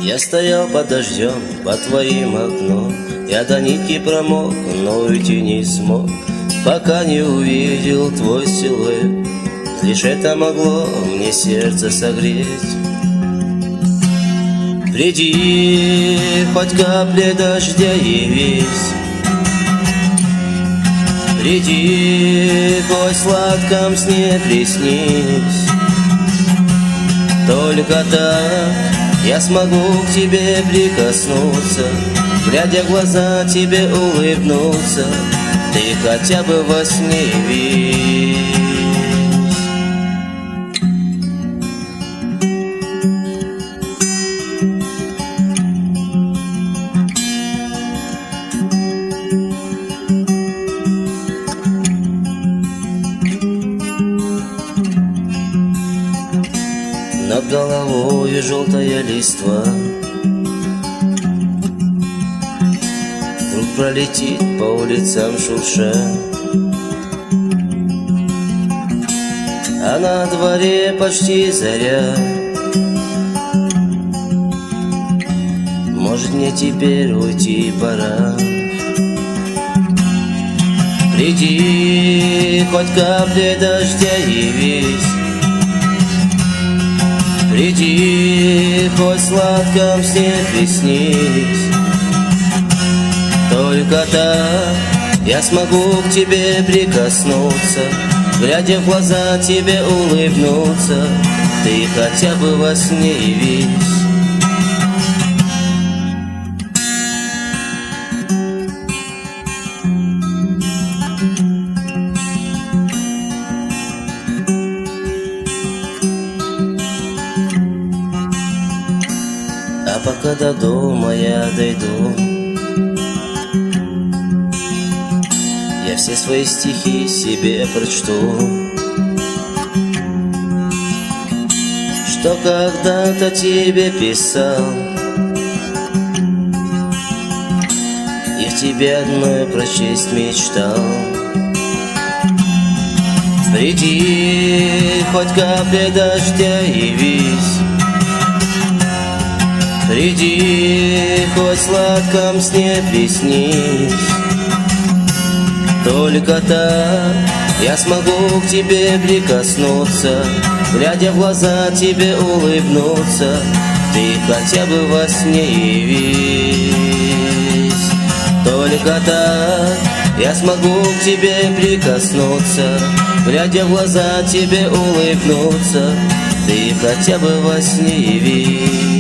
Я стоял под дождем, под твоим окном. Я до нитки промок, но уйти не смог, пока не увидел твой силуэт. Лишь это могло мне сердце согреть. Приди, хоть капли дождя явись. Приди, хоть в сладком сне приснись. Только так я смогу к тебе прикоснуться, глядя в глаза тебе улыбнуться. Ты хотя бы во сне явись. Над головой желтая листва вдруг пролетит по улицам шурша, а на дворе почти заря. Может, мне теперь уйти пора. Приди, хоть капли дождя явись. Приди, хоть в сладком сне приснись. Только так я смогу к тебе прикоснуться, глядя в глаза тебе улыбнуться. Ты хотя бы во сне явись. А пока до дома я дойду, я все свои стихи себе прочту, что когда-то тебе писал, и в тебе одной прочесть мечтал. Приди, хоть капли дождя явись. Приди, хоть в сладком сне приснись. Только так я смогу к тебе прикоснуться, глядя в глаза тебе улыбнуться. Ты хотя бы во сне явись. Только так я смогу к тебе прикоснуться, глядя в глаза тебе улыбнуться. Ты хотя бы во сне явись.